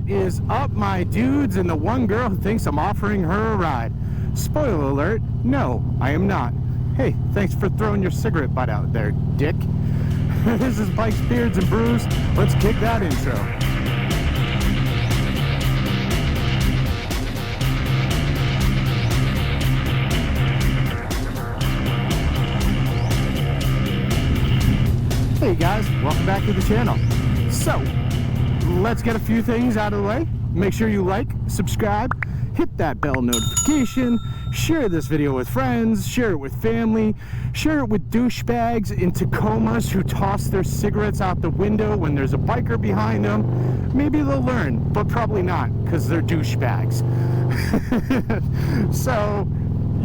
What is up, my dudes, and the one girl who thinks I'm offering her a ride? Spoiler alert, no, I am not. Hey, thanks for throwing your cigarette butt out there, dick. This is Bikes, Beards, and Brews. Let's kick that intro. Hey guys, welcome back to the channel. So, let's get a few things out of the way. Make sure you like, subscribe, hit that bell notification, share this video with friends, share it with family, share it with douchebags in Tacomas who toss their cigarettes out the window when there's a biker behind them. Maybe they'll learn, but probably not, because they're douchebags. So,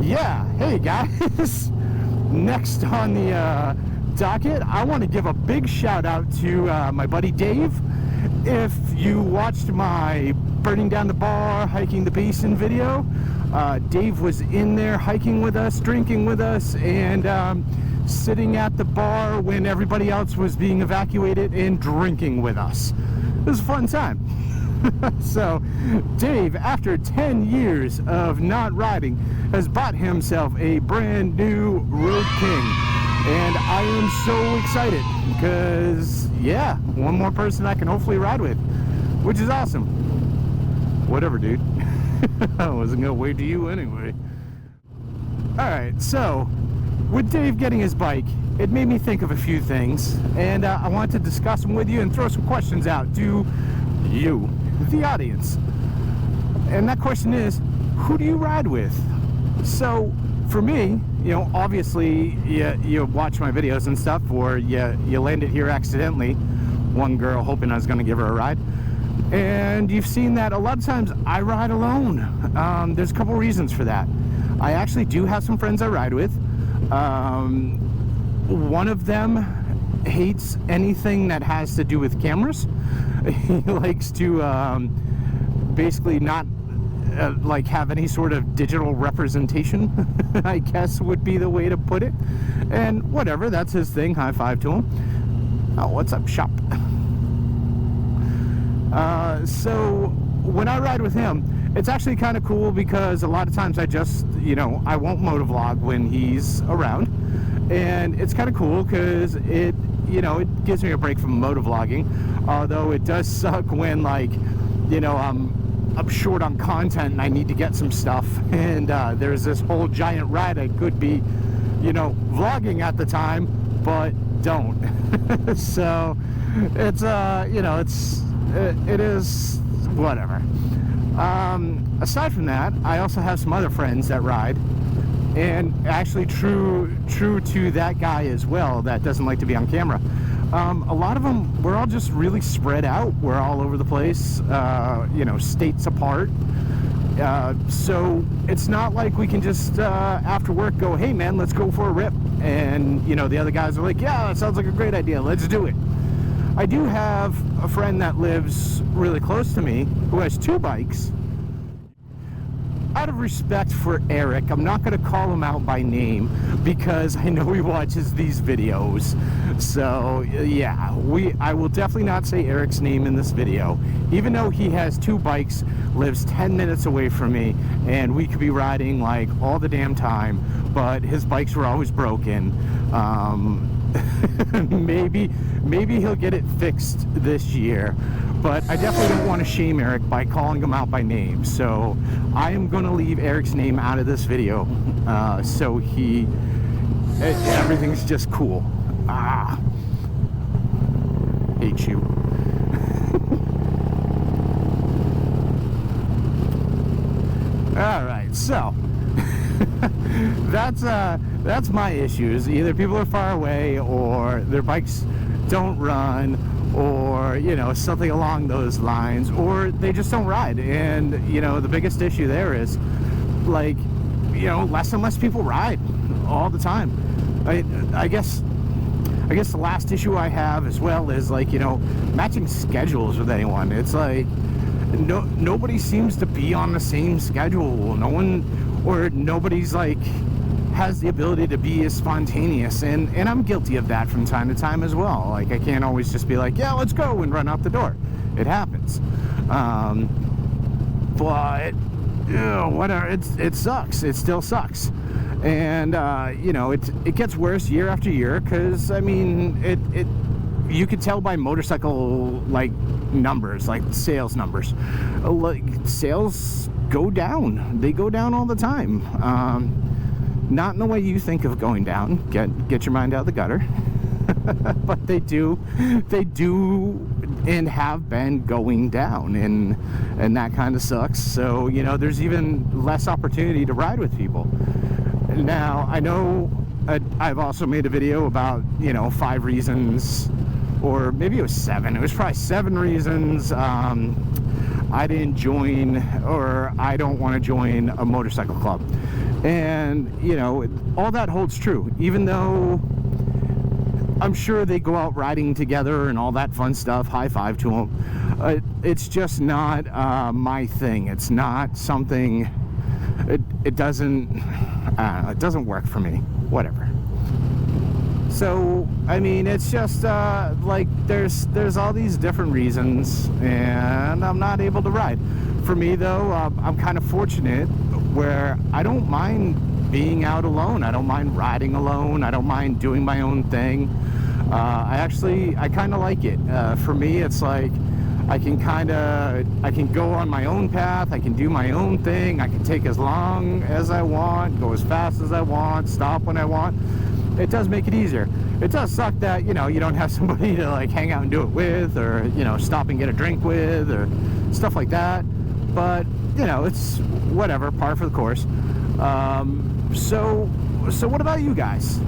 yeah, hey guys. Next on the docket, I want to give a big shout out to my buddy Dave. If you watched my burning down the bar, hiking the basin video, Dave was in there hiking with us, drinking with us, and sitting at the bar when everybody else was being evacuated and drinking with us. It was a fun time. So Dave, after 10 years of not riding, has bought himself a brand new Road King. And I am so excited because, yeah, one more person I can hopefully ride with, which is awesome. Whatever, dude. I wasn't going to wait to you anyway. Alright, so, with Dave getting his bike, it made me think of a few things, and I wanted to discuss them with you and throw some questions out to you, the audience. And that question is, who do you ride with? So, for me, you know, obviously you watch my videos and stuff, or you landed here accidentally, one girl hoping I was going to give her a ride, and you've seen that a lot of times I ride alone. There's a couple reasons for that. I actually do have some friends I ride with. One of them hates anything that has to do with cameras. He likes to basically not like have any sort of digital representation, I guess would be the way to put it. And whatever, that's his thing. High five to him. Oh, what's up, shop? So when I ride with him, it's actually kind of cool because a lot of times I just, you know, I won't motovlog when he's around, and it's kind of cool because it, you know, it gives me a break from motovlogging. Although it does suck when, like, you know, I'm short on content and I need to get some stuff, and there's this whole giant ride I could be, you know, vlogging at the time, but don't. So it's you know, it is whatever. Aside from that, I also have some other friends that ride, and actually true to that guy as well that doesn't like to be on camera. A lot of them, we're all just really spread out. We're all over the place, you know, states apart. So it's not like we can just, after work, go, hey man, let's go for a rip. And, you know, the other guys are like, yeah, that sounds like a great idea. Let's do it. I do have a friend that lives really close to me who has two bikes. Out of respect for Eric, I'm not going to call him out by name because I know he watches these videos. So yeah, I will definitely not say Eric's name in this video, even though he has two bikes, lives 10 minutes away from me, and we could be riding like all the damn time, but his bikes were always broken. Maybe he'll get it fixed this year, but I definitely don't want to shame Eric by calling him out by name. So I am going to leave Eric's name out of this video, so everything's just cool. Hate you. All right, so that's my issues. Either people are far away, or their bikes don't run, or, you know, something along those lines, or they just don't ride. And, you know, the biggest issue there is, like, you know, less and less people ride all the time. I guess the last issue I have as well is, like, you know, matching schedules with anyone. It's like nobody seems to be on the same schedule. Nobody's like has the ability to be as spontaneous, and I'm guilty of that from time to time as well. Like, I can't always just be like, yeah, let's go, and run out the door. It happens. But whatever, it sucks. It still sucks. And you know, it gets worse year after year, because I mean, you could tell by motorcycle like numbers, like sales numbers, like sales go down. They go down all the time. Not in the way you think of going down. Get your mind out of the gutter. But they do and have been going down, and that kind of sucks. So, you know, there's even less opportunity to ride with people. Now, I know I've also made a video about, you know, 5 reasons, or maybe it was 7. It was probably 7 reasons I didn't join, or I don't want to join a motorcycle club. And, you know, all that holds true, even though I'm sure they go out riding together and all that fun stuff. High five to them. It's just not my thing. It's not something. It doesn't work for me. Whatever. So I mean, it's just like there's all these different reasons, and I'm not able to ride. For me though, I'm kind of fortunate where I don't mind being out alone. I don't mind riding alone. I don't mind doing my own thing. I kind of like it. For me, it's like I can go on my own path. I can do my own thing. I can take as long as I want, go as fast as I want, stop when I want. It does make it easier. It does suck that, you know, you don't have somebody to like hang out and do it with, or, you know, stop and get a drink with, or stuff like that. But, you know, it's whatever, par for the course. So what about you guys?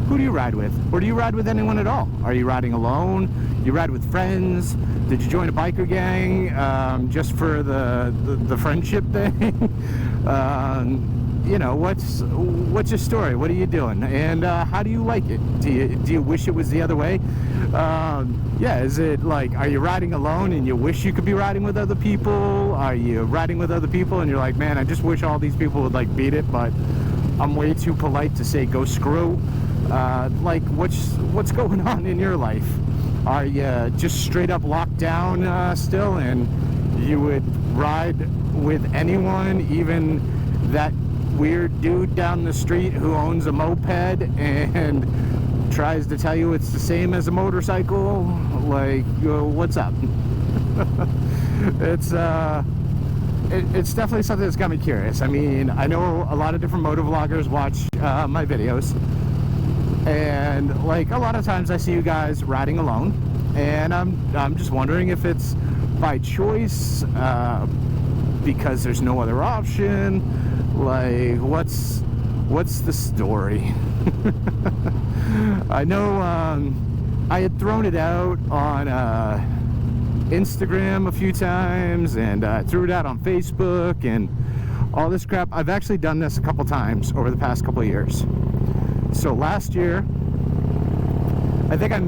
Who do you ride with? Or do you ride with anyone at all? Are you riding alone? You ride with friends? Did you join a biker gang just for the friendship thing? You know, what's your story? What are you doing? And how do you like it? Do you wish it was the other way? Yeah, is it like, are you riding alone and you wish you could be riding with other people? Are you riding with other people and you're like, man, I just wish all these people would like beat it, but I'm way too polite to say go screw? Like, what's going on in your life? Are you just straight up locked down still, and you would ride with anyone, even that weird dude down the street who owns a moped and tries to tell you it's the same as a motorcycle? Like, what's up? It's definitely something that's got me curious. I mean, I know a lot of different motor vloggers watch my videos, and like a lot of times I see you guys riding alone, and I'm just wondering if it's by choice, because there's no other option. Like, what's the story? I know I had thrown it out on Instagram a few times, and threw it out on Facebook and all this crap. I've actually done this a couple times over the past couple of years. So last year, I think I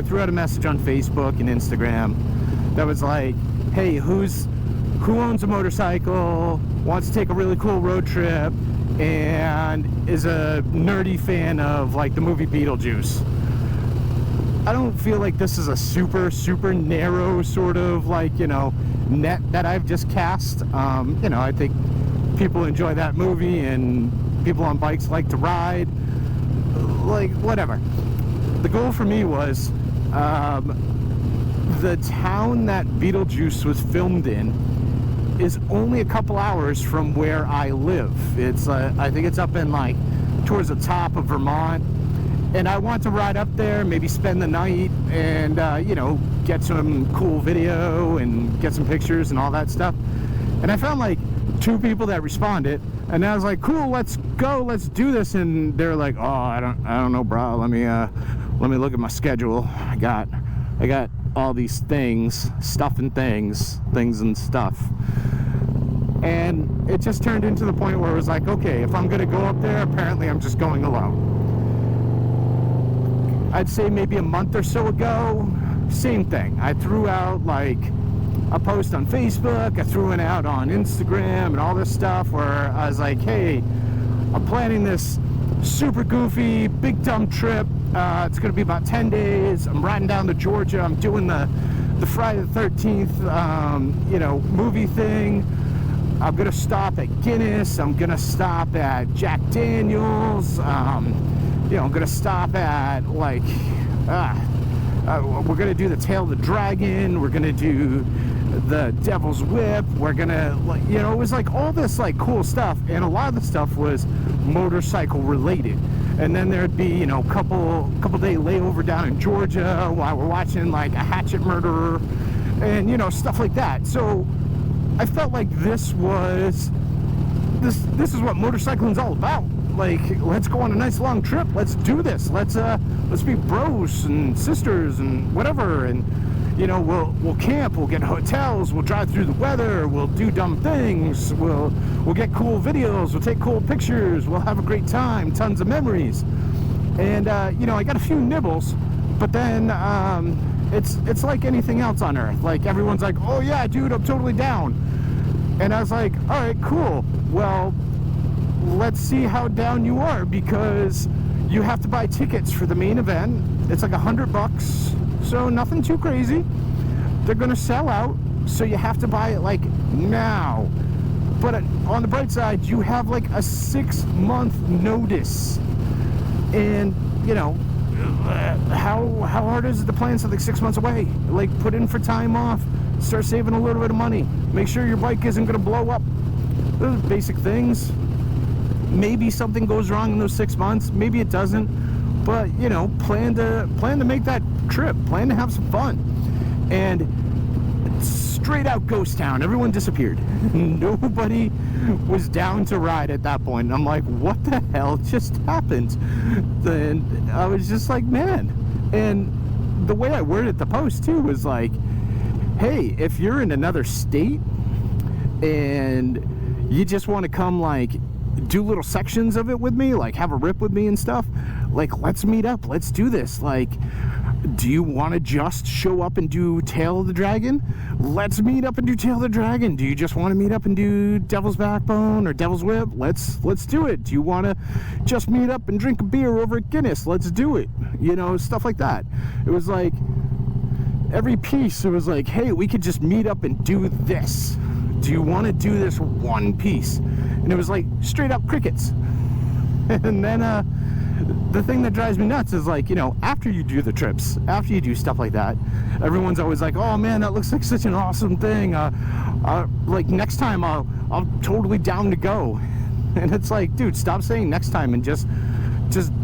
threw out a message on Facebook and Instagram that was like, hey, who owns a motorcycle, wants to take a really cool road trip, and is a nerdy fan of like the movie Beetlejuice? I don't feel like this is a super narrow sort of like, you know, net that I've just cast. You know, I think people enjoy that movie, and people on bikes like to ride. Like, whatever. The goal for me was the town that Beetlejuice was filmed in is only a couple hours from where I live. It's I think it's up in like towards the top of Vermont, and I want to ride up there, maybe spend the night, and you know, get some cool video and get some pictures and all that stuff. And I found like 2 people that responded, and I was like, cool, let's go, let's do this. And they're like, oh, I don't know, bro, let me look at my schedule. I got all these things and stuff. And it just turned into the point where it was like, okay, if I'm gonna go up there, apparently I'm just going alone. I'd say maybe a month or so ago, same thing. I threw out like a post on Facebook, I threw it out on Instagram and all this stuff, where I was like, hey, I'm planning this super goofy, big dumb trip. It's gonna be about 10 days. I'm riding down to Georgia. I'm doing the the Friday the 13th, you know, movie thing. I'm gonna stop at Guinness. I'm gonna stop at Jack Daniels. You know, I'm gonna stop at like, we're gonna do the Tail of the Dragon. We're gonna do the Devil's Whip. We're gonna, like, you know, it was like all this like cool stuff, and a lot of the stuff was motorcycle related. And then there'd be, you know, couple day layover down in Georgia while we're watching like a hatchet murderer, and you know, stuff like that. So I felt like this is what motorcycling's all about. Like, let's go on a nice long trip. Let's do this. Let's be bros and sisters and whatever. And you know, we'll camp. We'll get hotels. We'll drive through the weather. We'll do dumb things. We'll get cool videos. We'll take cool pictures. We'll have a great time. Tons of memories. And you know, I got a few nibbles, but then it's like anything else on Earth. Like, everyone's like, oh yeah, dude, I'm totally down. And I was like, all right, cool. Well, let's see how down you are, because you have to buy tickets for the main event. It's like $100, so nothing too crazy. They're gonna sell out, so you have to buy it like now. But on the bright side, you have like a 6-month notice. And you know, how hard is it to plan something 6 months away? Like, put in for time off, start saving a little bit of money, make sure your bike isn't gonna blow up. Those are basic things. Maybe something goes wrong in those 6 months, maybe it doesn't, but you know, plan to make that trip, plan to have some fun. And straight out ghost town, everyone disappeared. Nobody was down to ride at that point. And I'm like, what the hell just happened? And I was just like, man. And the way I worded the post too was like, hey, if you're in another state and you just want to come like do little sections of it with me, like have a rip with me and stuff, like, let's meet up, let's do this. Like, do you want to just show up and do Tail of the Dragon? Let's meet up and do Tail of the Dragon. Do you just want to meet up and do Devil's Backbone or Devil's Whip? Let's do it. Do you want to just meet up and drink a beer over at Guinness? Let's do it. You know, stuff like that. It was like every piece, it was like, hey, we could just meet up and do this. Do you want to do this one piece? And it was like straight up crickets. And then the thing that drives me nuts is, like, you know, after you do the trips, after you do stuff like that, everyone's always like, oh man, that looks like such an awesome thing. Like, next time I'm totally down to go. And it's like, dude, stop saying next time and just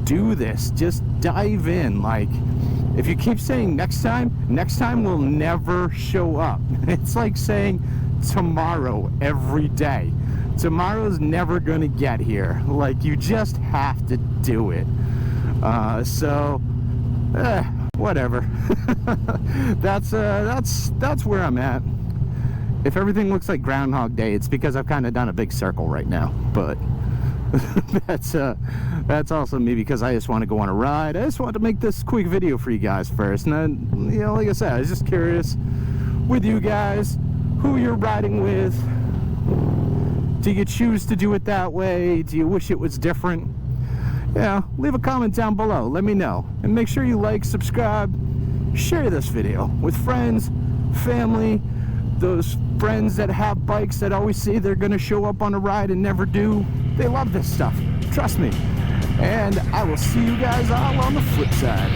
do this. Just dive in. Like, if you keep saying next time will never show up. It's like saying tomorrow every day. Tomorrow's never gonna get here. Like, you just have to do it. So whatever. That's where I'm at. If everything looks like Groundhog Day, it's because I've kind of done a big circle right now. But that's also me, because I just want to go on a ride. I just wanted to make this quick video for you guys first, and then, you know, like I said, I was just curious with you guys who you're riding with. Do you choose to do it that way? Do you wish it was different? Yeah, leave a comment down below. Let me know. And make sure you like, subscribe, share this video with friends, family, those friends that have bikes that always say they're going to show up on a ride and never do. They love this stuff. Trust me. And I will see you guys all on the flip side.